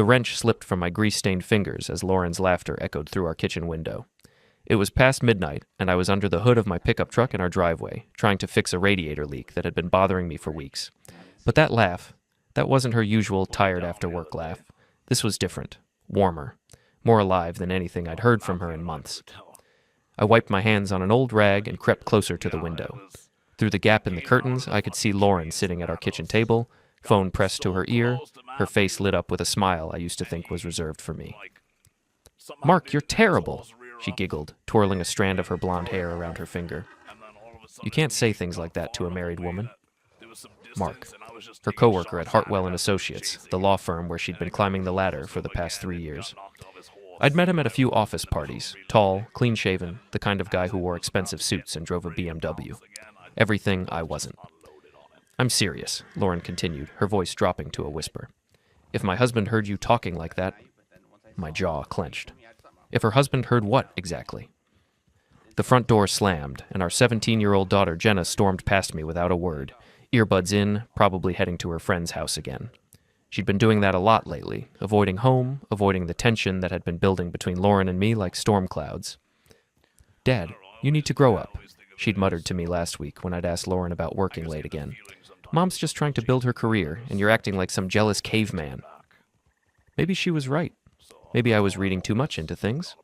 The wrench slipped from my grease-stained fingers as Lauren's laughter echoed through our kitchen window. It was past midnight, and I was under the hood of my pickup truck in our driveway, trying to fix a radiator leak that had been bothering me for weeks. But that laugh, that wasn't her usual tired-after-work laugh. This was different, warmer, more alive than anything I'd heard from her in months. I wiped my hands on an old rag and crept closer to the window. Through the gap in the curtains, I could see Lauren sitting at our kitchen table, phone pressed to her ear, her face lit up with a smile I used to think was reserved for me. "Mark, you're terrible," she giggled, twirling a strand of her blonde hair around her finger. "You can't say things like that to a married woman." Mark, her coworker at Hartwell and Associates, the law firm where she'd been climbing the ladder for the past 3 years. I'd met him at a few office parties, tall, clean-shaven, the kind of guy who wore expensive suits and drove a BMW. Everything I wasn't. "I'm serious," Lauren continued, her voice dropping to a whisper. "If my husband heard you talking like that..." My jaw clenched. If her husband heard what, exactly? The front door slammed, and our 17-year-old daughter Jenna stormed past me without a word, earbuds in, probably heading to her friend's house again. She'd been doing that a lot lately, avoiding home, avoiding the tension that had been building between Lauren and me like storm clouds. "Dad, you need to grow up," she'd muttered to me last week when I'd asked Lauren about working late again. "Mom's just trying to build her career, and you're acting like some jealous caveman." Maybe she was right. Maybe I was reading too much into things.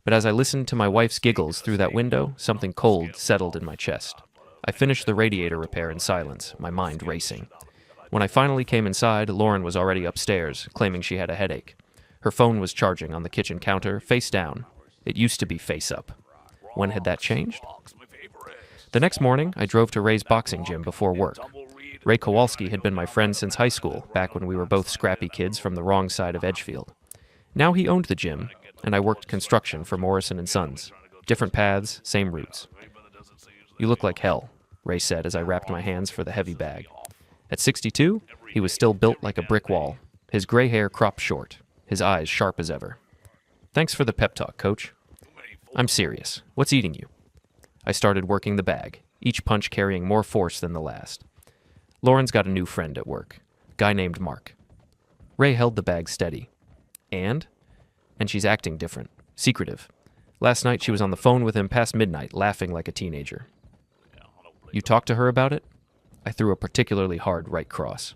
But as I listened to my wife's giggles through that window, something cold settled in my chest. I finished the radiator repair in silence, my mind racing. When I finally came inside, Lauren was already upstairs, claiming she had a headache. Her phone was charging on the kitchen counter, face down. It used to be face up. When had that changed? The next morning, I drove to Ray's boxing gym before work. Ray Kowalski had been my friend since high school, back when we were both scrappy kids from the wrong side of Edgefield. Now he owned the gym, and I worked construction for Morrison & Sons. Different paths, same routes. "You look like hell," Ray said as I wrapped my hands for the heavy bag. At 62, he was still built like a brick wall, his gray hair cropped short, his eyes sharp as ever. "Thanks for the pep talk, Coach." "I'm serious. What's eating you?" I started working the bag, each punch carrying more force than the last. Lauren's got a new friend at work, a guy named Mark. Ray held the bag steady. And she's acting different, secretive. Last night she was on the phone with him past midnight, laughing like a teenager. "You talked to her about it?" I threw a particularly hard right cross.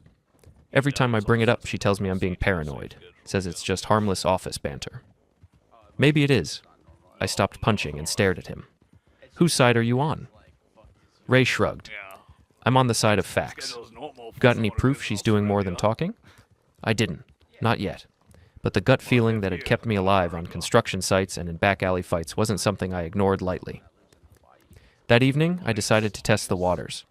"Every time I bring it up, she tells me I'm being paranoid, says it's just harmless office banter." "Maybe it is." I stopped punching and stared at him. "Whose side are you on?" Ray shrugged. "I'm on the side of facts. Got any proof she's doing more than talking?" I didn't. Not yet. But the gut feeling that had kept me alive on construction sites and in back alley fights wasn't something I ignored lightly. That evening, I decided to test the waters.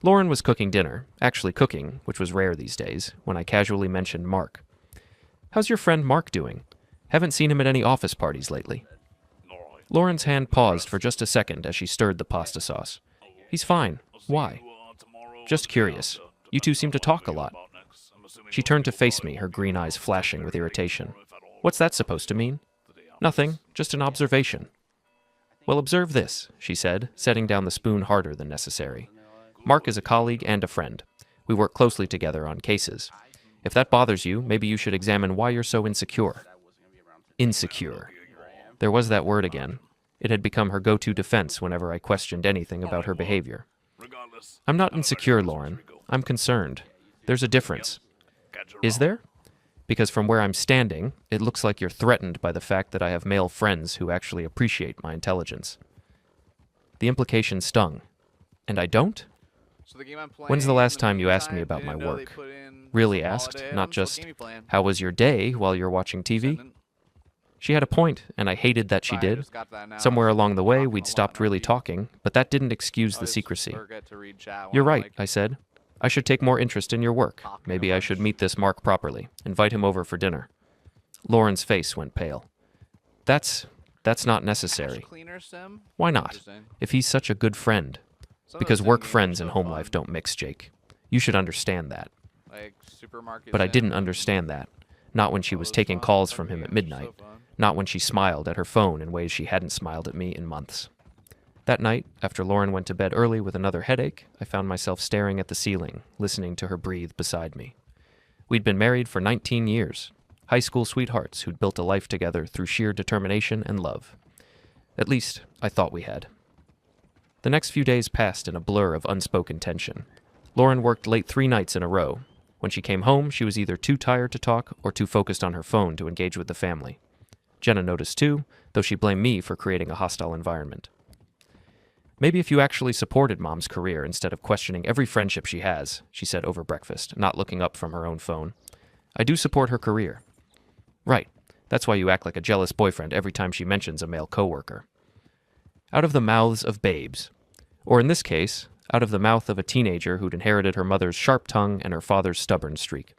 Lauren was cooking dinner, actually cooking, which was rare these days, when I casually mentioned Mark. "How's your friend Mark doing? Haven't seen him at any office parties lately." Lauren's hand paused for just a second as she stirred the pasta sauce. "He's fine. Why?" "Just curious. You two seem to talk a lot." She turned to face me, her green eyes flashing with irritation. "What's that supposed to mean?" "Nothing, just an observation." "Well, observe this," she said, setting down the spoon harder than necessary. "Mark is a colleague and a friend. We work closely together on cases. If that bothers you, maybe you should examine why you're so insecure." Insecure. There was that word again. It had become her go-to defense whenever I questioned anything about her behavior. "I'm not insecure, Lauren. I'm concerned. There's a difference." "Is there?" "Because from where I'm standing, it looks like you're threatened by the fact that I have male friends who actually appreciate my intelligence." The implication stung. "And I don't?" "When's the last time you asked me about my work? Really asked, not just, 'How was your day?' while you're watching TV?" She had a point, and I hated that she did. Somewhere along the way, we'd stopped really talking, but that didn't excuse the secrecy. "You're right," I said. "I should take more interest in your work. Maybe I should meet this Mark properly, invite him over for dinner." Lauren's face went pale. That's not necessary." "Why not? If he's such a good friend." "Because work friends and home life don't mix, Jake. You should understand that." But I didn't understand that. Not when she was taking calls from him at midnight. Not when she smiled at her phone in ways she hadn't smiled at me in months. That night, after Lauren went to bed early with another headache, I found myself staring at the ceiling, listening to her breathe beside me. We'd been married for 19 years. high school sweethearts who'd built a life together through sheer determination and love. At least, I thought we had. The next few days passed in a blur of unspoken tension. Lauren worked late 3 nights in a row. When she came home, she was either too tired to talk or too focused on her phone to engage with the family. Jenna noticed too, though she blamed me for creating a hostile environment. Maybe if you actually supported Mom's career instead of questioning every friendship she has, she said over breakfast, not looking up from her own phone. I do support her career. Right. That's why you act like a jealous boyfriend every time she mentions a male coworker. Out of the mouths of babes. Or in this case, out of the mouth of a teenager who'd inherited her mother's sharp tongue and her father's stubborn streak.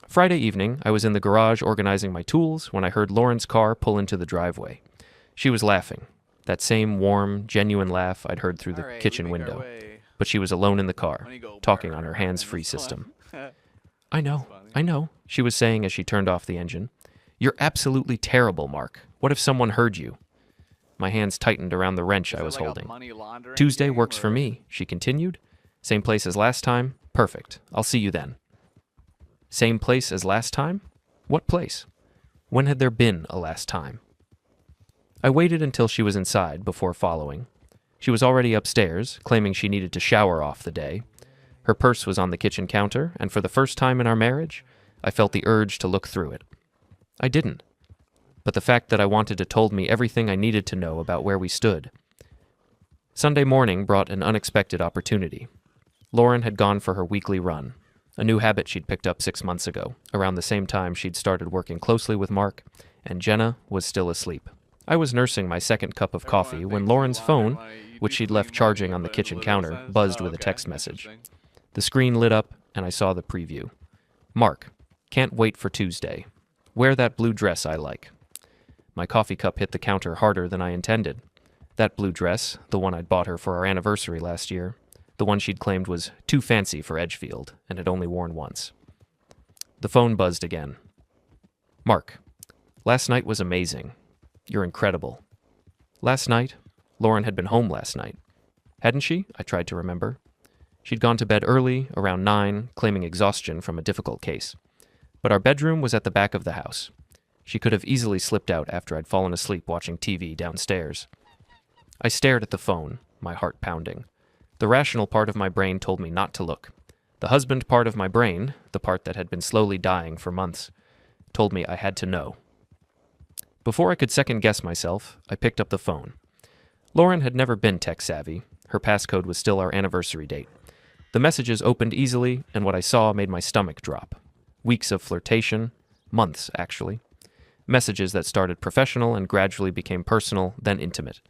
Friday evening, I was in the garage organizing my tools when I heard Lauren's car pull into the driveway. She was laughing. That same warm, genuine laugh I'd heard through the kitchen window. But she was alone in the car, talking on her hands-free system. I know, she was saying as she turned off the engine. You're absolutely terrible, Mark. What if someone heard you? My hands tightened around the wrench I was holding. Tuesday works for me, she continued. Same place as last time? Perfect. I'll see you then. Same place as last time? What place? When had there been a last time? I waited until she was inside before following. She was already upstairs, claiming she needed to shower off the day. Her purse was on the kitchen counter, and for the first time in our marriage, I felt the urge to look through it. I didn't. But the fact that I wanted it told me everything I needed to know about where we stood. Sunday morning brought an unexpected opportunity. Lauren had gone for her weekly run, a new habit she'd picked up 6 months ago, around the same time she'd started working closely with Mark, and Jenna was still asleep. I was nursing my second cup of coffee when Lauren's phone, which she'd left charging on the kitchen counter, buzzed with a text message. The screen lit up, and I saw the preview. Mark, can't wait for Tuesday. Wear that blue dress I like. My coffee cup hit the counter harder than I intended. That blue dress, the one I'd bought her for our anniversary last year, the one she'd claimed was too fancy for Edgefield and had only worn once. The phone buzzed again. Mark, last night was amazing. You're incredible. Last night? Lauren had been home last night. Hadn't she? I tried to remember. She'd gone to bed early, around 9, claiming exhaustion from a difficult case. But our bedroom was at the back of the house. She could have easily slipped out after I'd fallen asleep watching TV downstairs. I stared at the phone, my heart pounding. The rational part of my brain told me not to look. The husband part of my brain, the part that had been slowly dying for months, told me I had to know. Before I could second-guess myself, I picked up the phone. Lauren had never been tech-savvy. Her passcode was still our anniversary date. The messages opened easily, and what I saw made my stomach drop. Weeks of flirtation. Months, actually. Messages that started professional and gradually became personal, then intimate.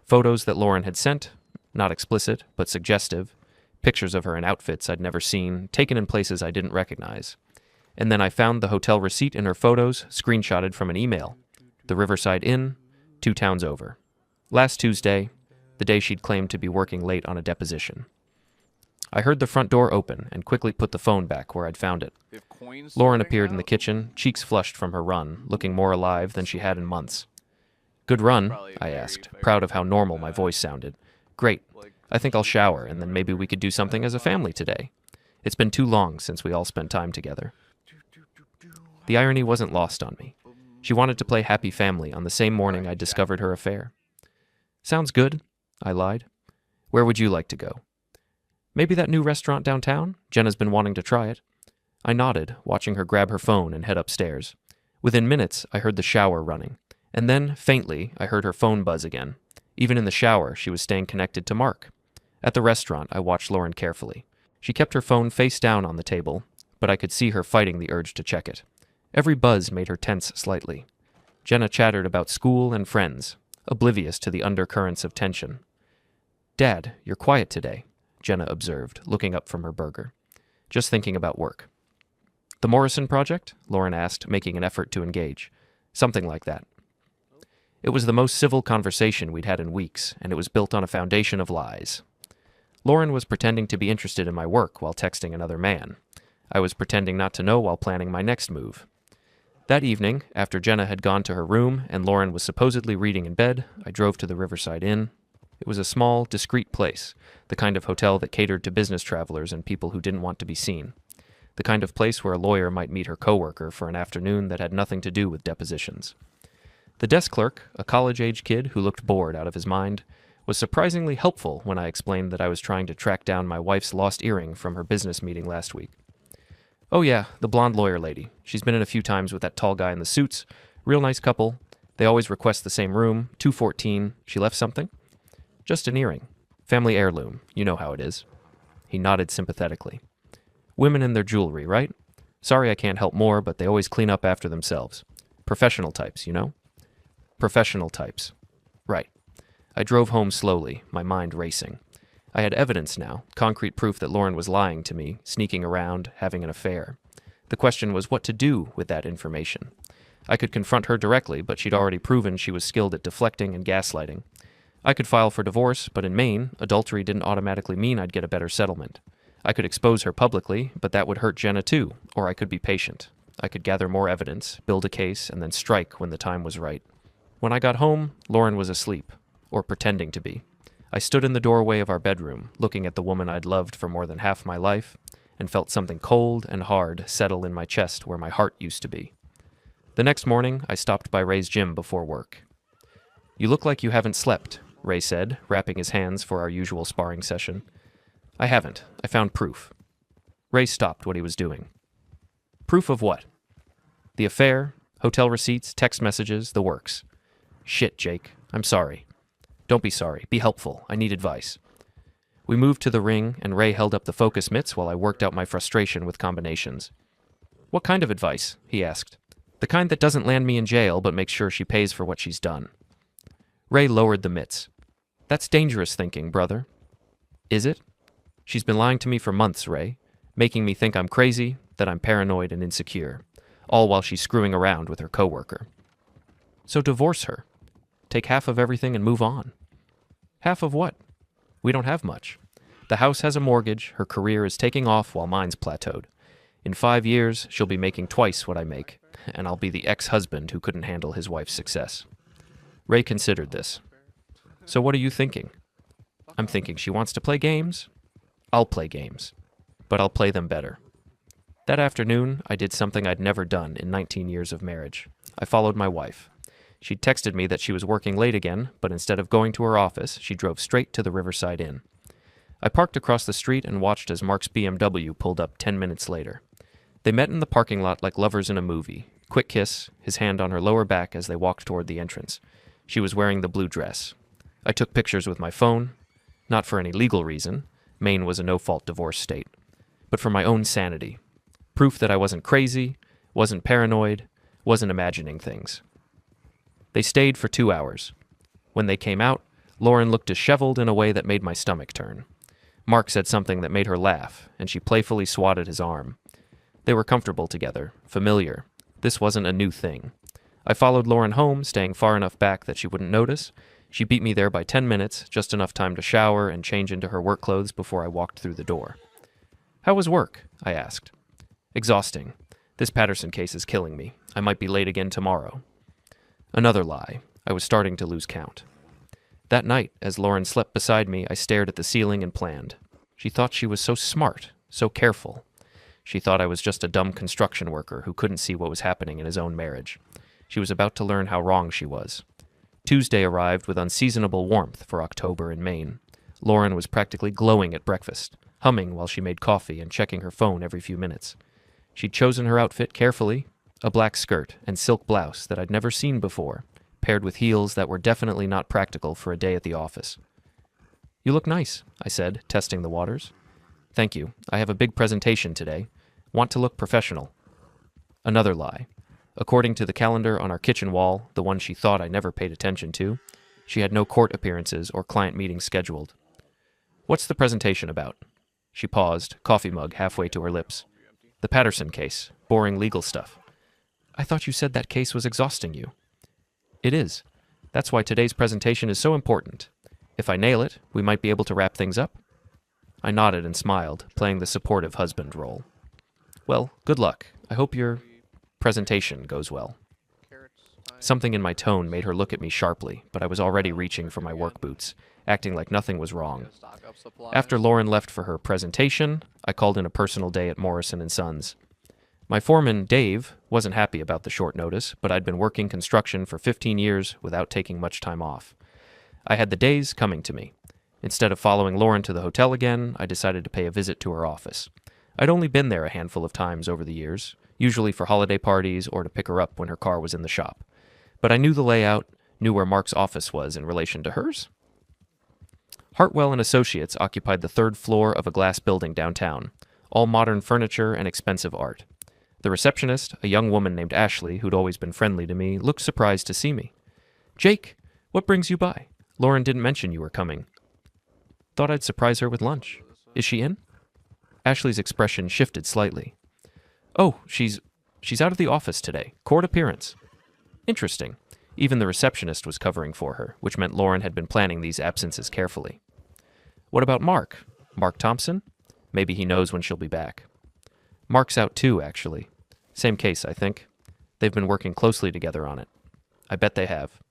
Photos that Lauren had sent, not explicit, but suggestive. Pictures of her in outfits I'd never seen, taken in places I didn't recognize. And then I found the hotel receipt in her photos, screenshotted from an email. The Riverside Inn, 2 towns over. Last Tuesday, the day she'd claimed to be working late on a deposition. I heard the front door open and quickly put the phone back where I'd found it. Lauren appeared in the kitchen, cheeks flushed from her run, looking more alive than she had in months. Good run, I asked, proud of how normal my voice sounded. Great. I think I'll shower, and then maybe we could do something as a family today. It's been too long since we all spent time together. The irony wasn't lost on me. She wanted to play Happy Family on the same morning I discovered her affair. Sounds good, I lied. Where would you like to go? Maybe that new restaurant downtown? Jenna's been wanting to try it. I nodded, watching her grab her phone and head upstairs. Within minutes, I heard the shower running. And then, faintly, I heard her phone buzz again. Even in the shower, she was staying connected to Mark. At the restaurant, I watched Lauren carefully. She kept her phone face down on the table, but I could see her fighting the urge to check it. Every buzz made her tense slightly. Jenna chattered about school and friends, oblivious to the undercurrents of tension. Dad, you're quiet today, Jenna observed, looking up from her burger. Just thinking about work. The Morrison Project? Lauren asked, making an effort to engage. Something like that. It was the most civil conversation we'd had in weeks, and it was built on a foundation of lies. Lauren was pretending to be interested in my work while texting another man. I was pretending not to know while planning my next move. That evening, after Jenna had gone to her room and Lauren was supposedly reading in bed, I drove to the Riverside Inn. It was a small, discreet place, the kind of hotel that catered to business travelers and people who didn't want to be seen. the kind of place where a lawyer might meet her coworker for an afternoon that had nothing to do with depositions. The desk clerk, a college-age kid who looked bored out of his mind, was surprisingly helpful when I explained that I was trying to track down my wife's lost earring from her business meeting last week. "Oh yeah, the blonde lawyer lady. She's been in a few times with that tall guy in the suits. Real nice couple. They always request the same room, 214. She left something?" "Just an earring. Family heirloom. You know how it is." He nodded sympathetically. "Women and their jewelry, right? Sorry I can't help more, but they always clean up after themselves. Professional types, you know?" Professional types. Right. I drove home slowly, my mind racing. I had evidence now, concrete proof that Lauren was lying to me, sneaking around, having an affair. The question was what to do with that information. I could confront her directly, but she'd already proven she was skilled at deflecting and gaslighting. I could file for divorce, but in Maine, adultery didn't automatically mean I'd get a better settlement. I could expose her publicly, but that would hurt Jenna too, or I could be patient. I could gather more evidence, build a case, and then strike when the time was right. When I got home, Lauren was asleep, or pretending to be. I stood in the doorway of our bedroom, looking at the woman I'd loved for more than half my life, and felt something cold and hard settle in my chest where my heart used to be. The next morning, I stopped by Ray's gym before work. "You look like you haven't slept," Ray said, wrapping his hands for our usual sparring session. "I haven't. I found proof." Ray stopped what he was doing. "Proof of what?" "The affair, hotel receipts, text messages, the works." "Shit, Jake. I'm sorry." "Don't be sorry. Be helpful. I need advice." We moved to the ring, and Ray held up the focus mitts while I worked out my frustration with combinations. "What kind of advice?" he asked. "The kind that doesn't land me in jail but makes sure she pays for what she's done." Ray lowered the mitts. "That's dangerous thinking, brother." "Is it?" "She's been lying to me for months, Ray, making me think I'm crazy, that I'm paranoid and insecure, all while she's screwing around with her coworker." "So divorce her. Take half of everything and move on." "Half of what?" "We don't have much. The house has a mortgage, her career is taking off while mine's plateaued. In 5 years, she'll be making twice what I make, and I'll be the ex-husband who couldn't handle his wife's success." Ray considered this. "So what are you thinking?" "I'm thinking she wants to play games. I'll play games, but I'll play them better." That afternoon, I did something I'd never done in 19 years of marriage. I followed my wife. She'd texted me that she was working late again, but instead of going to her office, she drove straight to the Riverside Inn. I parked across the street and watched as Mark's BMW pulled up 10 minutes later. They met in the parking lot like lovers in a movie. Quick kiss, his hand on her lower back as they walked toward the entrance. She was wearing the blue dress. I took pictures with my phone, not for any legal reason. Maine was a no-fault divorce state, but for my own sanity. Proof that I wasn't crazy, wasn't paranoid, wasn't imagining things. They stayed for 2 hours. When they came out, Lauren looked disheveled in a way that made my stomach turn. Mark said something that made her laugh, and she playfully swatted his arm. They were comfortable together, familiar. This wasn't a new thing. I followed Lauren home, staying far enough back that she wouldn't notice. She beat me there by 10 minutes, just enough time to shower and change into her work clothes before I walked through the door. "How was work?" I asked. "Exhausting. This Patterson case is killing me. I might be late again tomorrow." Another lie. I was starting to lose count. That night, as Lauren slept beside me, I stared at the ceiling and planned. She thought she was so smart, so careful. She thought I was just a dumb construction worker who couldn't see what was happening in his own marriage. She was about to learn how wrong she was. Tuesday arrived with unseasonable warmth for October in Maine. Lauren was practically glowing at breakfast, humming while she made coffee and checking her phone every few minutes. She'd chosen her outfit carefully, a black skirt and silk blouse that I'd never seen before, paired with heels that were definitely not practical for a day at the office. "You look nice," I said, testing the waters. "Thank you. I have a big presentation today. Want to look professional." Another lie. According to the calendar on our kitchen wall, the one she thought I never paid attention to, she had no court appearances or client meetings scheduled. "What's the presentation about?" She paused, coffee mug halfway to her lips. "The Patterson case. Boring legal stuff." "I thought you said that case was exhausting you." "It is. That's why today's presentation is so important. If I nail it, we might be able to wrap things up." I nodded and smiled, playing the supportive husband role. "Well, good luck. I hope your presentation goes well." Something in my tone made her look at me sharply, but I was already reaching for my work boots, acting like nothing was wrong. After Lauren left for her presentation, I called in a personal day at Morrison & Sons. My foreman, Dave, wasn't happy about the short notice, but I'd been working construction for 15 years without taking much time off. I had the days coming to me. Instead of following Lauren to the hotel again, I decided to pay a visit to her office. I'd only been there a handful of times over the years, usually for holiday parties or to pick her up when her car was in the shop. But I knew the layout, knew where Mark's office was in relation to hers. Hartwell & Associates occupied the third floor of a glass building downtown, all modern furniture and expensive art. The receptionist, a young woman named Ashley, who'd always been friendly to me, looked surprised to see me. "Jake, what brings you by? Lauren didn't mention you were coming." "Thought I'd surprise her with lunch. Is she in?" Ashley's expression shifted slightly. "Oh, she's out of the office today. Court appearance." Interesting. Even the receptionist was covering for her, which meant Lauren had been planning these absences carefully. "What about Mark? Mark Thompson? Maybe he knows when she'll be back." "Mark's out too, actually. Same case, I think. They've been working closely together on it." "I bet they have."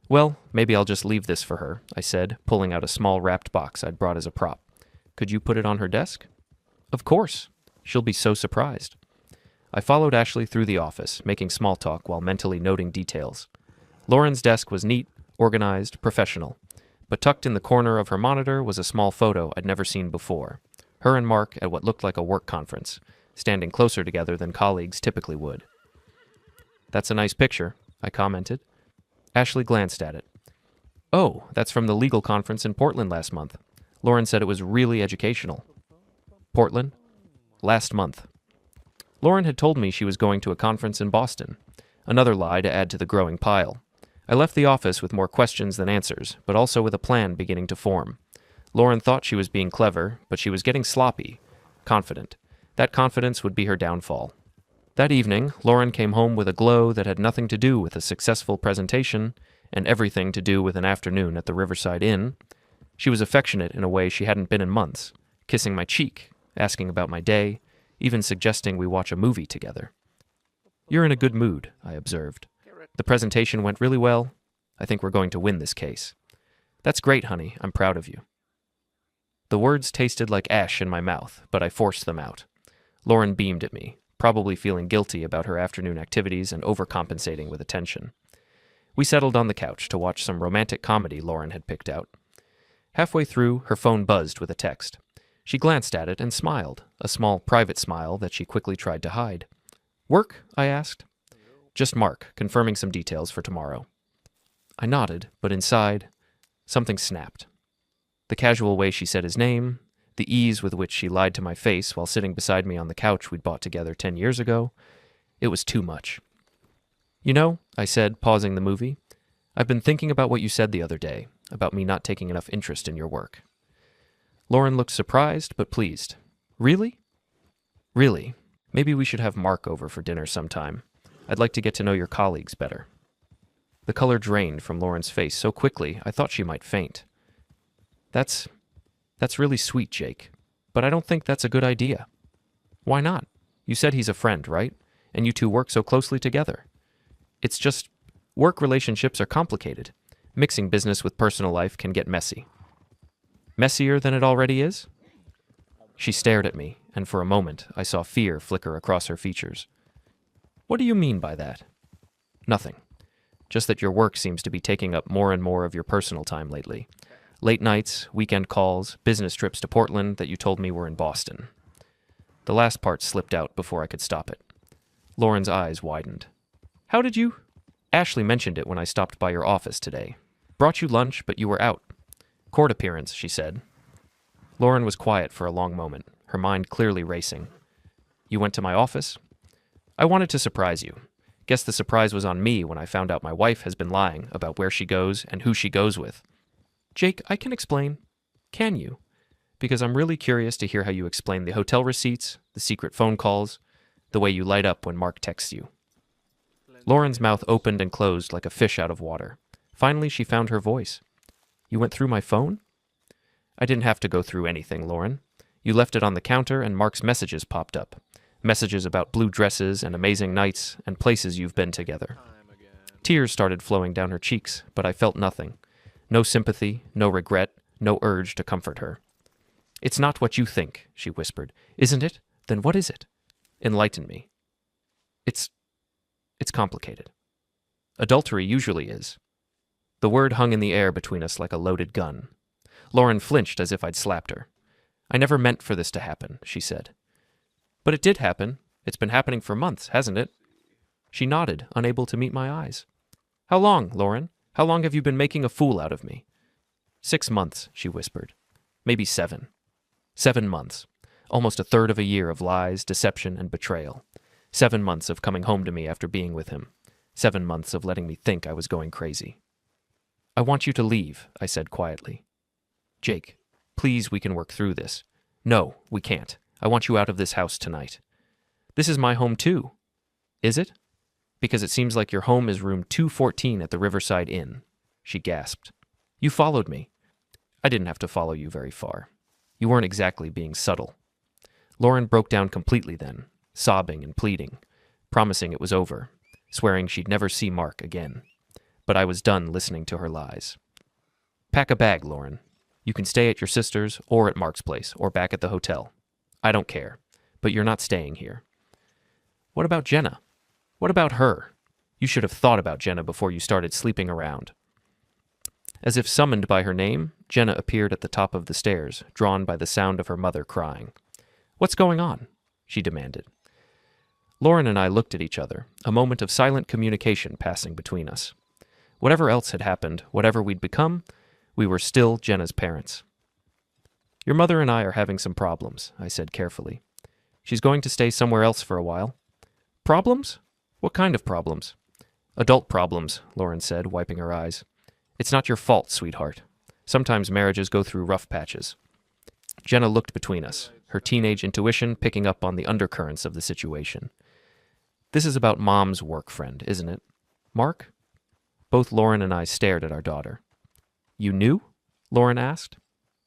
"Well, maybe I'll just leave this for her," I said, pulling out a small wrapped box I'd brought as a prop. "Could you put it on her desk?" "Of course. She'll be so surprised." I followed Ashley through the office, making small talk while mentally noting details. Lauren's desk was neat, organized, professional, but tucked in the corner of her monitor was a small photo I'd never seen before. Her and Mark at what looked like a work conference, standing closer together than colleagues typically would. "That's a nice picture," I commented. Ashley glanced at it. "Oh, that's from the legal conference in Portland last month. Lauren said it was really educational." "Portland?" "Last month." Lauren had told me she was going to a conference in Boston. Another lie to add to the growing pile. I left the office with more questions than answers, but also with a plan beginning to form. Lauren thought she was being clever, but she was getting sloppy, confident. That confidence would be her downfall. That evening, Lauren came home with a glow that had nothing to do with a successful presentation and everything to do with an afternoon at the Riverside Inn. She was affectionate in a way she hadn't been in months, kissing my cheek, asking about my day, even suggesting we watch a movie together. "You're in a good mood," I observed. "The presentation went really well. I think we're going to win this case." "That's great, honey. I'm proud of you." The words tasted like ash in my mouth, but I forced them out. Lauren beamed at me, probably feeling guilty about her afternoon activities and overcompensating with attention. We settled on the couch to watch some romantic comedy Lauren had picked out. Halfway through, her phone buzzed with a text. She glanced at it and smiled, a small private smile that she quickly tried to hide. "Work?" I asked. "Just Mark, confirming some details for tomorrow." I nodded, but inside, something snapped. The casual way she said his name, the ease with which she lied to my face while sitting beside me on the couch we'd bought together 10 years ago, it was too much. "You know," I said, pausing the movie, "I've been thinking about what you said the other day, about me not taking enough interest in your work." Lauren looked surprised, but pleased. "Really?" "Really. Maybe we should have Mark over for dinner sometime. I'd like to get to know your colleagues better." The color drained from Lauren's face so quickly I thought she might faint. That's really sweet, Jake. But I don't think that's a good idea." "Why not? You said he's a friend, right? And you two work so closely together." "It's just, work relationships are complicated. Mixing business with personal life can get messy." "Messier than it already is?" She stared at me, and for a moment I saw fear flicker across her features. "What do you mean by that?" "Nothing. Just that your work seems to be taking up more and more of your personal time lately. Late nights, weekend calls, business trips to Portland that you told me were in Boston." The last part slipped out before I could stop it. Lauren's eyes widened. "How did you—" "Ashley mentioned it when I stopped by your office today. Brought you lunch, but you were out. Court appearance," she said. Lauren was quiet for a long moment, her mind clearly racing. "You went to my office?" "I wanted to surprise you. Guess the surprise was on me when I found out my wife has been lying about where she goes and who she goes with." "Jake, I can explain." "Can you? Because I'm really curious to hear how you explain the hotel receipts, the secret phone calls, the way you light up when Mark texts you." Lauren's mouth opened and closed like a fish out of water. Finally, she found her voice. "You went through my phone?" "I didn't have to go through anything, Lauren. You left it on the counter and Mark's messages popped up. Messages about blue dresses and amazing nights and places you've been together." Tears started flowing down her cheeks, but I felt nothing. No sympathy, no regret, no urge to comfort her. "It's not what you think," she whispered. "Isn't it? Then what is it? Enlighten me." It's complicated. Adultery usually is." The word hung in the air between us like a loaded gun. Lauren flinched as if I'd slapped her. "I never meant for this to happen," she said. "But it did happen. It's been happening for months, hasn't it?" She nodded, unable to meet my eyes. "How long, Lauren? How long have you been making a fool out of me?" 6 months, she whispered. Maybe 7. 7 months. Almost a third of a year of lies, deception, and betrayal. 7 months of coming home to me after being with him. 7 months of letting me think I was going crazy. "I want you to leave," I said quietly. "Jake, please, we can work through this." "No, we can't. I want you out of this house tonight." "This is my home too." "Is it?" "Because it seems like your home is room 214 at the Riverside Inn." She gasped. "You followed me." "I didn't have to follow you very far. You weren't exactly being subtle." Lauren broke down completely then, sobbing and pleading, promising it was over, swearing she'd never see Mark again. But I was done listening to her lies. "Pack a bag, Lauren. You can stay at your sister's or at Mark's place or back at the hotel. I don't care, but you're not staying here." "What about Jenna? What about her? You should have thought about Jenna before you started sleeping around." As if summoned by her name, Jenna appeared at the top of the stairs, drawn by the sound of her mother crying. "What's going on?" she demanded. Lauren and I looked at each other, a moment of silent communication passing between us. Whatever else had happened, whatever we'd become, we were still Jenna's parents. "Your mother and I are having some problems," I said carefully. "She's going to stay somewhere else for a while." "Problems? What kind of problems?" "Adult problems," Lauren said, wiping her eyes. "It's not your fault, sweetheart. Sometimes marriages go through rough patches." Jenna looked between us, her teenage intuition picking up on the undercurrents of the situation. "This is about Mom's work friend, isn't it? Mark?" Both Lauren and I stared at our daughter. "You knew?" Lauren asked.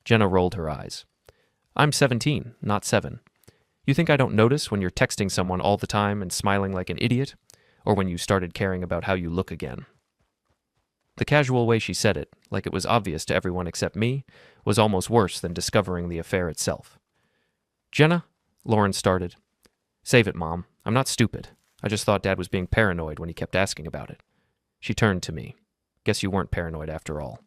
Jenna rolled her eyes. "I'm 17, not 7. You think I don't notice when you're texting someone all the time and smiling like an idiot? Or when you started caring about how you look again?" The casual way she said it, like it was obvious to everyone except me, was almost worse than discovering the affair itself. "Jenna," Lauren started. "Save it, Mom. I'm not stupid. I just thought Dad was being paranoid when he kept asking about it." She turned to me. "Guess you weren't paranoid after all."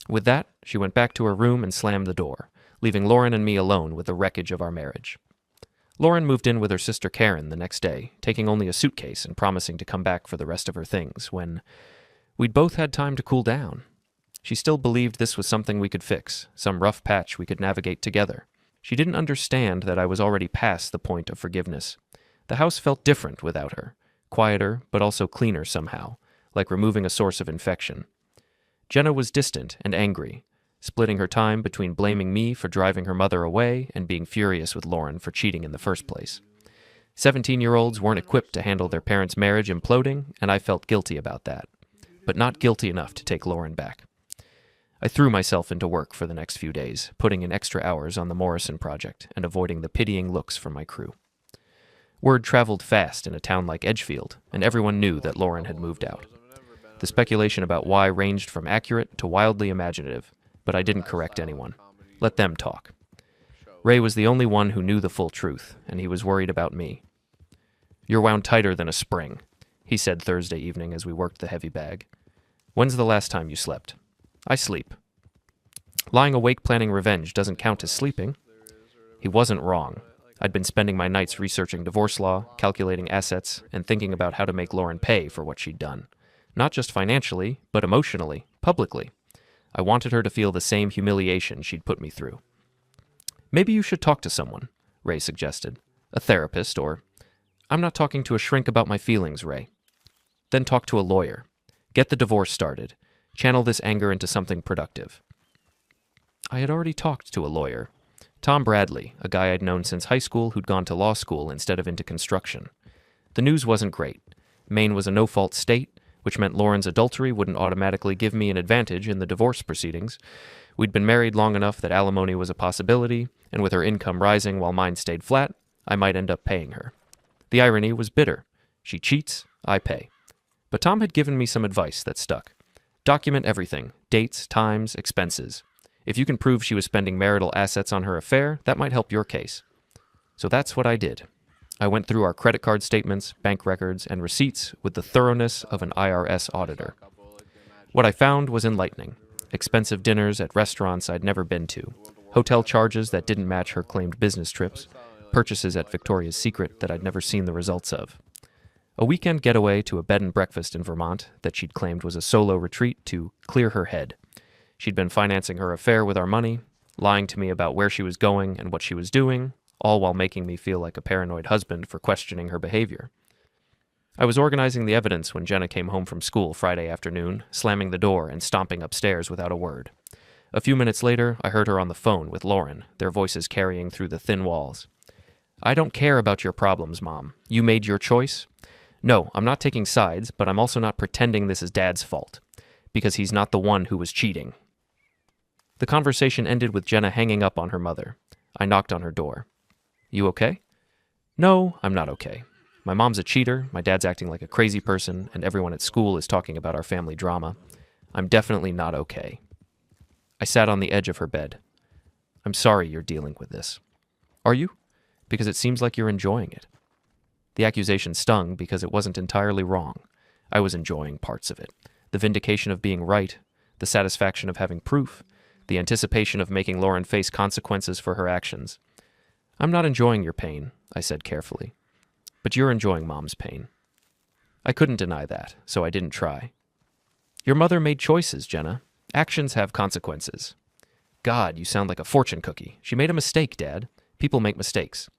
With that, she went back to her room and slammed the door, leaving Lauren and me alone with the wreckage of our marriage. Lauren moved in with her sister Karen the next day, taking only a suitcase and promising to come back for the rest of her things when we'd both had time to cool down. She still believed this was something we could fix, some rough patch we could navigate together. She didn't understand that I was already past the point of forgiveness. The house felt different without her, quieter but also cleaner somehow, like removing a source of infection. Jenna was distant and angry, splitting her time between blaming me for driving her mother away and being furious with Lauren for cheating in the first place. 17-year-olds weren't equipped to handle their parents' marriage imploding, and I felt guilty about that, but not guilty enough to take Lauren back. I threw myself into work for the next few days, putting in extra hours on the Morrison project and avoiding the pitying looks from my crew. Word traveled fast in a town like Edgefield, and everyone knew that Lauren had moved out. The speculation about why ranged from accurate to wildly imaginative, but I didn't correct anyone. Let them talk. Ray was the only one who knew the full truth, and he was worried about me. "You're wound tighter than a spring," he said Thursday evening as we worked the heavy bag. "When's the last time you slept?" "I sleep." "Lying awake planning revenge doesn't count as sleeping." He wasn't wrong. I'd been spending my nights researching divorce law, calculating assets, and thinking about how to make Lauren pay for what she'd done. Not just financially, but emotionally, publicly. I wanted her to feel the same humiliation she'd put me through. "Maybe you should talk to someone," Ray suggested. "A therapist or—" "I'm not talking to a shrink about my feelings, Ray." "Then talk to a lawyer. Get the divorce started. Channel this anger into something productive." I had already talked to a lawyer. Tom Bradley, a guy I'd known since high school who'd gone to law school instead of into construction. The news wasn't great. Maine was a no-fault state, which meant Lauren's adultery wouldn't automatically give me an advantage in the divorce proceedings. We'd been married long enough that alimony was a possibility, and with her income rising while mine stayed flat, I might end up paying her. The irony was bitter. She cheats, I pay. But Tom had given me some advice that stuck. Document everything: dates, times, expenses. If you can prove she was spending marital assets on her affair, that might help your case. So that's what I did. I went through our credit card statements, bank records, and receipts with the thoroughness of an IRS auditor. What I found was enlightening. Expensive dinners at restaurants I'd never been to, hotel charges that didn't match her claimed business trips, purchases at Victoria's Secret that I'd never seen the results of. A weekend getaway to a bed and breakfast in Vermont that she'd claimed was a solo retreat to clear her head. She'd been financing her affair with our money, lying to me about where she was going and what she was doing, all while making me feel like a paranoid husband for questioning her behavior. I was organizing the evidence when Jenna came home from school Friday afternoon, slamming the door and stomping upstairs without a word. A few minutes later, I heard her on the phone with Lauren, their voices carrying through the thin walls. "I don't care about your problems, Mom. You made your choice. No, I'm not taking sides, but I'm also not pretending this is Dad's fault, because he's not the one who was cheating." The conversation ended with Jenna hanging up on her mother. I knocked on her door. "You okay?" "No, I'm not okay. My mom's a cheater, my dad's acting like a crazy person, and everyone at school is talking about our family drama. I'm definitely not okay." I sat on the edge of her bed. "I'm sorry you're dealing with this." "Are you? Because it seems like you're enjoying it." The accusation stung because it wasn't entirely wrong. I was enjoying parts of it. The vindication of being right, the satisfaction of having proof, the anticipation of making Lauren face consequences for her actions. "I'm not enjoying your pain," I said carefully. "But you're enjoying Mom's pain." I couldn't deny that, so I didn't try. "Your mother made choices, Jenna. Actions have consequences." "God, you sound like a fortune cookie. She made a mistake, Dad. People make mistakes."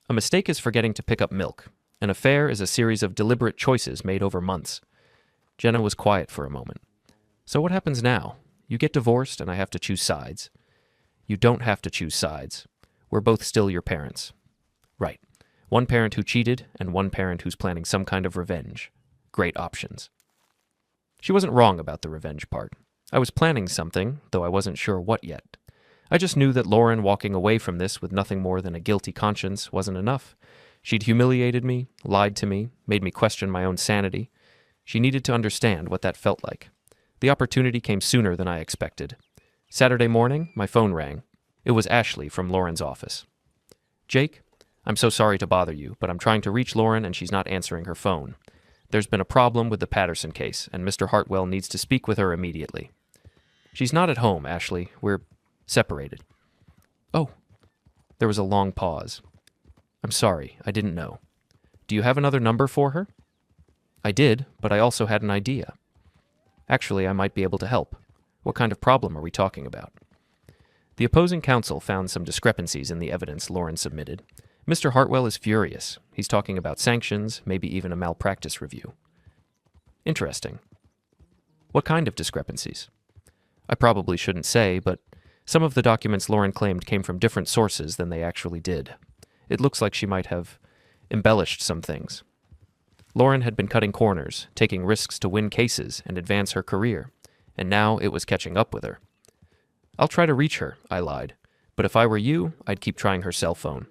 "A mistake is forgetting to pick up milk. An affair is a series of deliberate choices made over months." Jenna was quiet for a moment. "So what happens now? You get divorced and I have to choose sides." "You don't have to choose sides. We're both still your parents." "Right. One parent who cheated and one parent who's planning some kind of revenge. Great options." She wasn't wrong about the revenge part. I was planning something, though I wasn't sure what yet. I just knew that Lauren walking away from this with nothing more than a guilty conscience wasn't enough. She'd humiliated me, lied to me, made me question my own sanity. She needed to understand what that felt like. The opportunity came sooner than I expected. Saturday morning, my phone rang. It was Ashley from Lauren's office. "Jake, I'm so sorry to bother you, but I'm trying to reach Lauren and she's not answering her phone. There's been a problem with the Patterson case, and Mr. Hartwell needs to speak with her immediately." "She's not at home, Ashley. We're separated." "Oh." There was a long pause. "I'm sorry, I didn't know. Do you have another number for her?" "I did, but I also had an idea. Actually, I might be able to help. What kind of problem are we talking about?" The opposing counsel found some discrepancies in the evidence Lauren submitted. Mr. Hartwell is furious. He's talking about sanctions, maybe even a malpractice review. Interesting. What kind of discrepancies? I probably shouldn't say, but some of the documents Lauren claimed came from different sources than they actually did. It looks like she might have embellished some things. Lauren had been cutting corners, taking risks to win cases and advance her career, and now it was catching up with her. "I'll try to reach her," I lied, "but if I were you, I'd keep trying her cell phone."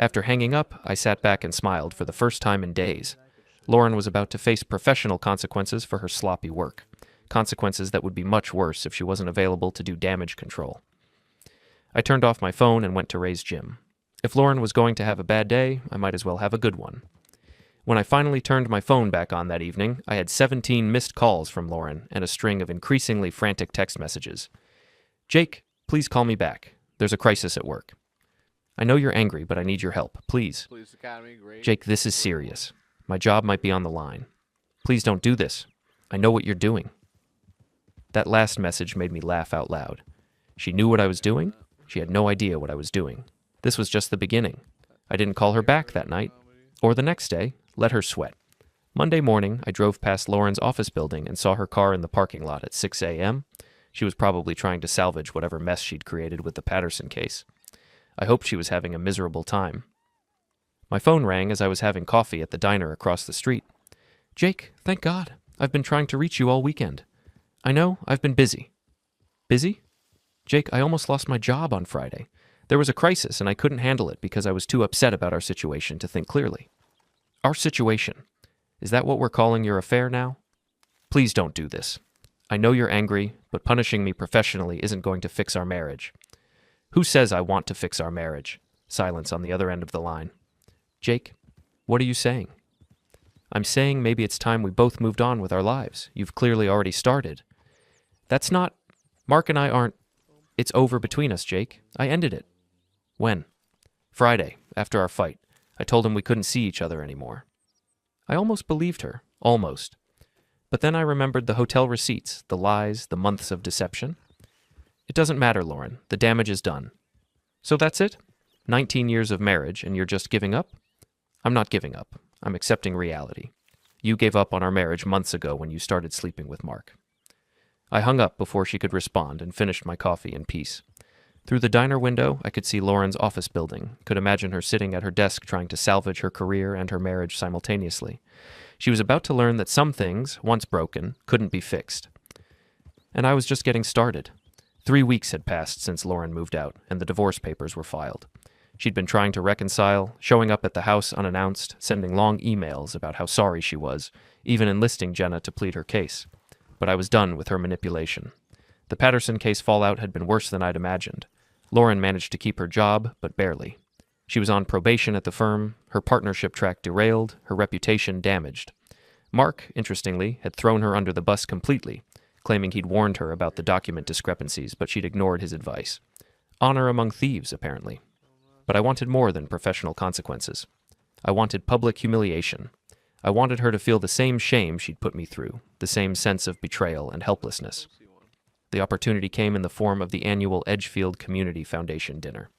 After hanging up, I sat back and smiled for the first time in days. Lauren was about to face professional consequences for her sloppy work, consequences that would be much worse if she wasn't available to do damage control. I turned off my phone and went to raise Jim. If Lauren was going to have a bad day, I might as well have a good one. When I finally turned my phone back on that evening, I had 17 missed calls from Lauren and a string of increasingly frantic text messages. "Jake, please call me back. There's a crisis at work. I know you're angry, but I need your help. Please. Jake, this is serious. My job might be on the line. Please don't do this. I know what you're doing." That last message made me laugh out loud. She knew what I was doing. She had no idea what I was doing. This was just the beginning. I didn't call her back that night, or the next day. Let her sweat. Monday morning, I drove past Lauren's office building and saw her car in the parking lot at 6 a.m. She was probably trying to salvage whatever mess she'd created with the Patterson case. I hoped she was having a miserable time. My phone rang as I was having coffee at the diner across the street. "Jake, thank God. I've been trying to reach you all weekend. I know, I've been busy." "Busy? Jake, I almost lost my job on Friday. There was a crisis and I couldn't handle it because I was too upset about our situation to think clearly." "Our situation? Is that what we're calling your affair now? Please don't do this. I know you're angry, but punishing me professionally isn't going to fix our marriage. Who says I want to fix our marriage? Silence on the other end of the line. Jake, what are you saying? I'm saying maybe it's time we both moved on with our lives. You've clearly already started. That's not... Mark and I aren't... It's over between us, Jake. I ended it. When? Friday, after our fight. I told him we couldn't see each other anymore. I almost believed her. Almost. But then I remembered the hotel receipts, the lies, the months of deception. It doesn't matter, Lauren. The damage is done. So that's it? 19 years of marriage, and you're just giving up? I'm not giving up. I'm accepting reality. You gave up on our marriage months ago when you started sleeping with Mark. I hung up before she could respond and finished my coffee in peace. Through the diner window, I could see Lauren's office building, could imagine her sitting at her desk trying to salvage her career and her marriage simultaneously. She was about to learn that some things, once broken, couldn't be fixed. And I was just getting started. 3 weeks had passed since Lauren moved out, and the divorce papers were filed. She'd been trying to reconcile, showing up at the house unannounced, sending long emails about how sorry she was, even enlisting Jenna to plead her case. But I was done with her manipulation. The Patterson case fallout had been worse than I'd imagined. Lauren managed to keep her job, but barely. She was on probation at the firm, her partnership track derailed, her reputation damaged. Mark, interestingly, had thrown her under the bus completely, claiming he'd warned her about the document discrepancies, but she'd ignored his advice. Honor among thieves, apparently. But I wanted more than professional consequences. I wanted public humiliation. I wanted her to feel the same shame she'd put me through, the same sense of betrayal and helplessness. The opportunity came in the form of the annual Edgefield Community Foundation dinner.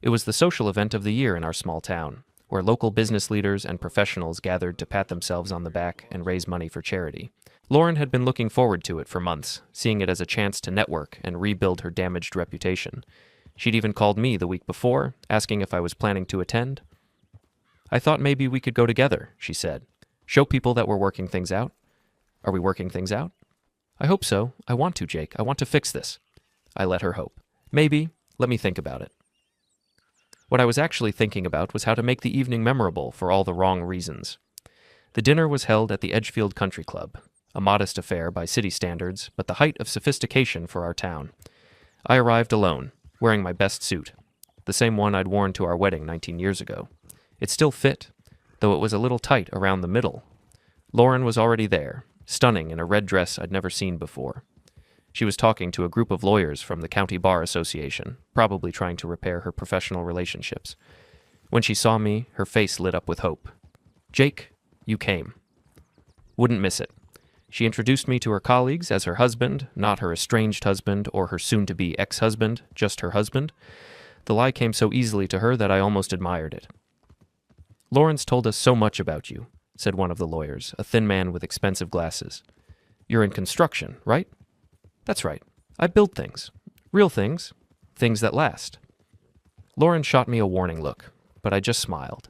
It was the social event of the year in our small town, where local business leaders and professionals gathered to pat themselves on the back and raise money for charity. Lauren had been looking forward to it for months, seeing it as a chance to network and rebuild her damaged reputation. She'd even called me the week before, asking if I was planning to attend. I thought maybe we could go together, she said. Show people that we're working things out. Are we working things out? I hope so. I want to, Jake. I want to fix this. I let her hope. Maybe. Let me think about it. What I was actually thinking about was how to make the evening memorable for all the wrong reasons. The dinner was held at the Edgefield Country Club, a modest affair by city standards, but the height of sophistication for our town. I arrived alone, wearing my best suit, the same one I'd worn to our wedding 19 years ago. It still fit, though it was a little tight around the middle. Lauren was already there, stunning in a red dress I'd never seen before. She was talking to a group of lawyers from the County Bar Association, probably trying to repair her professional relationships. When she saw me, her face lit up with hope. Jake, you came. Wouldn't miss it. She introduced me to her colleagues as her husband, not her estranged husband or her soon-to-be ex-husband, just her husband. The lie came so easily to her that I almost admired it. Lauren's told us so much about you, said one of the lawyers, a thin man with expensive glasses. You're in construction, right? That's right. I build things. Real things. Things that last. Lauren shot me a warning look, but I just smiled.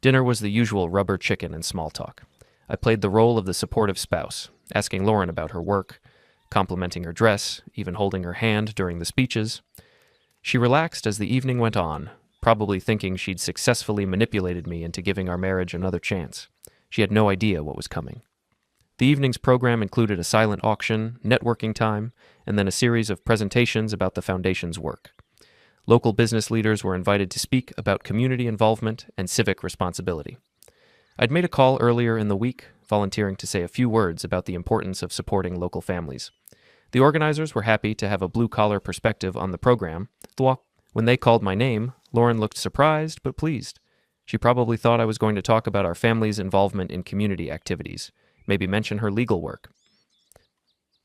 Dinner was the usual rubber chicken and small talk. I played the role of the supportive spouse, asking Lauren about her work, complimenting her dress, even holding her hand during the speeches. She relaxed as the evening went on, probably thinking she'd successfully manipulated me into giving our marriage another chance. She had no idea what was coming. The evening's program included a silent auction, networking time, and then a series of presentations about the foundation's work. Local business leaders were invited to speak about community involvement and civic responsibility. I'd made a call earlier in the week, volunteering to say a few words about the importance of supporting local families. The organizers were happy to have a blue-collar perspective on the program. When they called my name, Lauren looked surprised but pleased. She probably thought I was going to talk about our family's involvement in community activities, maybe mention her legal work.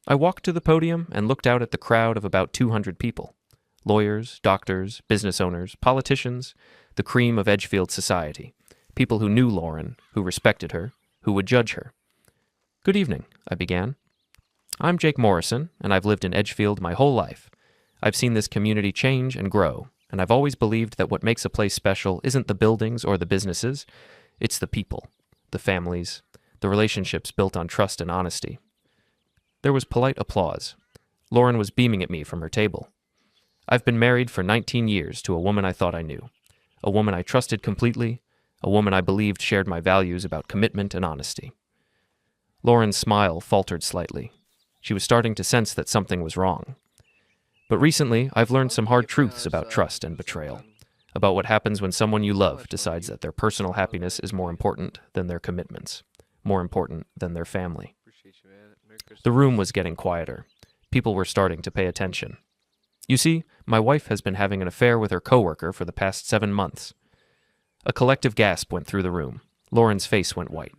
I walked to the podium and looked out at the crowd of about 200 people. Lawyers, doctors, business owners, politicians, the cream of Edgefield society. People who knew Lauren, who respected her, who would judge her. Good evening, I began. I'm Jake Morrison, and I've lived in Edgefield my whole life. I've seen this community change and grow, and I've always believed that what makes a place special isn't the buildings or the businesses, it's the people, the families, the relationships built on trust and honesty. There was polite applause. Lauren was beaming at me from her table. I've been married for 19 years to a woman I thought I knew, a woman I trusted completely, a woman I believed shared my values about commitment and honesty. Lauren's smile faltered slightly. She was starting to sense that something was wrong. But recently, I've learned some hard truths about trust and betrayal, about what happens when someone you love decides that their personal happiness is more important than their commitments, more important than their family. The room was getting quieter. People were starting to pay attention. You see, my wife has been having an affair with her coworker for the past 7 months. A collective gasp went through the room. Lauren's face went white.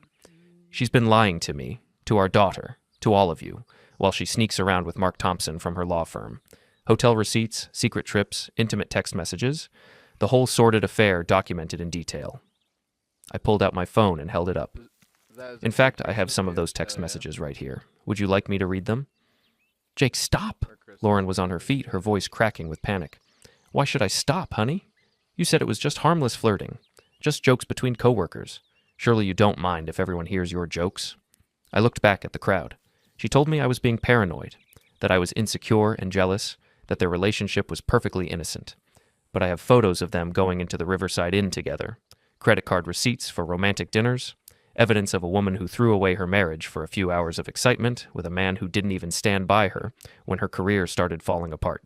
She's been lying to me, to our daughter, to all of you, while she sneaks around with Mark Thompson from her law firm. Hotel receipts, secret trips, intimate text messages, the whole sordid affair documented in detail. I pulled out my phone and held it up. In fact, I have some of those text messages right here. Would you like me to read them? Jake, stop! Lauren was on her feet, her voice cracking with panic. Why should I stop, honey? You said it was just harmless flirting, just jokes between coworkers. Surely you don't mind if everyone hears your jokes? I looked back at the crowd. She told me I was being paranoid, that I was insecure and jealous, that their relationship was perfectly innocent. But I have photos of them going into the Riverside Inn together, credit card receipts for romantic dinners, evidence of a woman who threw away her marriage for a few hours of excitement with a man who didn't even stand by her when her career started falling apart.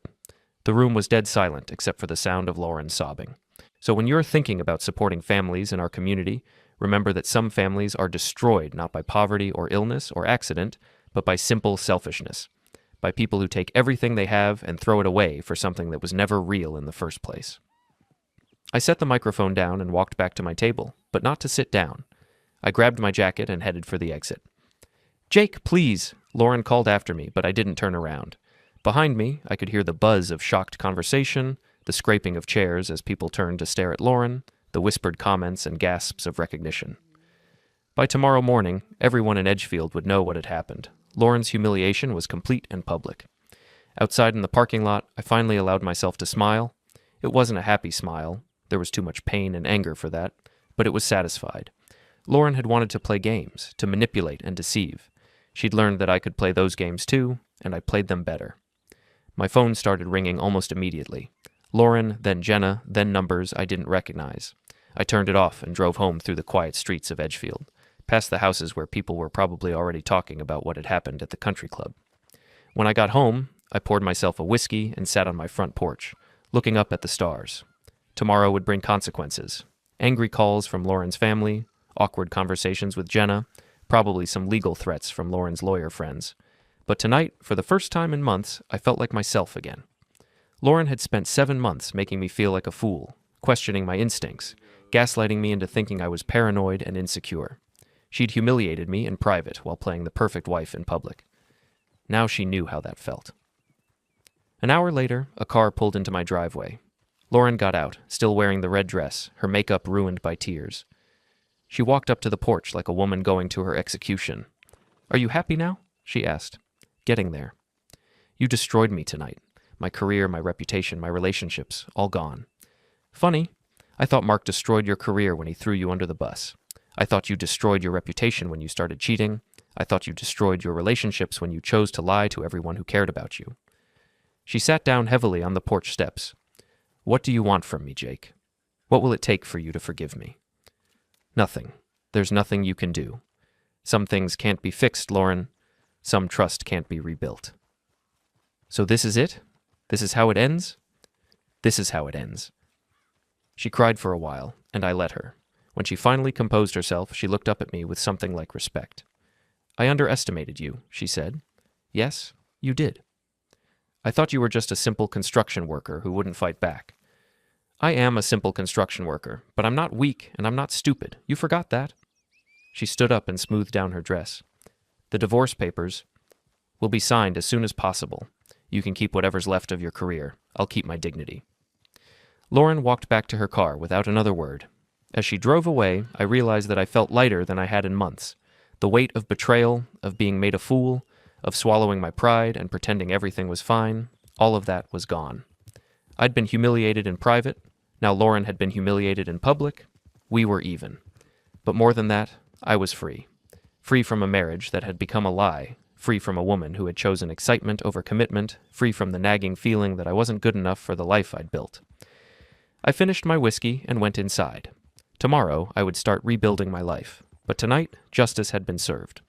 The room was dead silent except for the sound of Lauren sobbing. So when you're thinking about supporting families in our community, remember that some families are destroyed not by poverty or illness or accident, but by simple selfishness, by people who take everything they have and throw it away for something that was never real in the first place. I set the microphone down and walked back to my table, but not to sit down. I grabbed my jacket and headed for the exit. Jake, please! Lauren called after me, but I didn't turn around. Behind me, I could hear the buzz of shocked conversation, the scraping of chairs as people turned to stare at Lauren, the whispered comments and gasps of recognition. By tomorrow morning, everyone in Edgefield would know what had happened. Lauren's humiliation was complete and public. Outside in the parking lot, I finally allowed myself to smile. It wasn't a happy smile. There was too much pain and anger for that, but it was satisfied. Lauren had wanted to play games, to manipulate and deceive. She'd learned that I could play those games too, and I played them better. My phone started ringing almost immediately. Lauren, then Jenna, then numbers I didn't recognize. I turned it off and drove home through the quiet streets of Edgefield, past the houses where people were probably already talking about what had happened at the country club. When I got home, I poured myself a whiskey and sat on my front porch, looking up at the stars. Tomorrow would bring consequences. Angry calls from Lauren's family, awkward conversations with Jenna, probably some legal threats from Lauren's lawyer friends. But tonight, for the first time in months, I felt like myself again. Lauren had spent 7 months making me feel like a fool, questioning my instincts, gaslighting me into thinking I was paranoid and insecure. She'd humiliated me in private while playing the perfect wife in public. Now she knew how that felt. An hour later, a car pulled into my driveway. Lauren got out, still wearing the red dress, her makeup ruined by tears. She walked up to the porch like a woman going to her execution. "Are you happy now?" she asked. "Getting there." "You destroyed me tonight. My career, my reputation, my relationships, all gone." "Funny. I thought Mark destroyed your career when he threw you under the bus. I thought you destroyed your reputation when you started cheating. I thought you destroyed your relationships when you chose to lie to everyone who cared about you." She sat down heavily on the porch steps. "What do you want from me, Jake? What will it take for you to forgive me?" "Nothing. There's nothing you can do. Some things can't be fixed, Lauren. Some trust can't be rebuilt." "So this is it? This is how it ends?" "This is how it ends." She cried for a while, and I let her. When she finally composed herself, she looked up at me with something like respect. "I underestimated you," she said. "Yes, you did. I thought you were just a simple construction worker who wouldn't fight back. I am a simple construction worker, but I'm not weak and I'm not stupid. You forgot that." She stood up and smoothed down her dress. "The divorce papers will be signed as soon as possible. You can keep whatever's left of your career. I'll keep my dignity." Lauren walked back to her car without another word. As she drove away, I realized that I felt lighter than I had in months. The weight of betrayal, of being made a fool, of swallowing my pride and pretending everything was fine, all of that was gone. I'd been humiliated in private. Now Lauren had been humiliated in public. We were even. But more than that, I was free. Free from a marriage that had become a lie. Free from a woman who had chosen excitement over commitment. Free from the nagging feeling that I wasn't good enough for the life I'd built. I finished my whiskey and went inside. Tomorrow, I would start rebuilding my life. But tonight, justice had been served.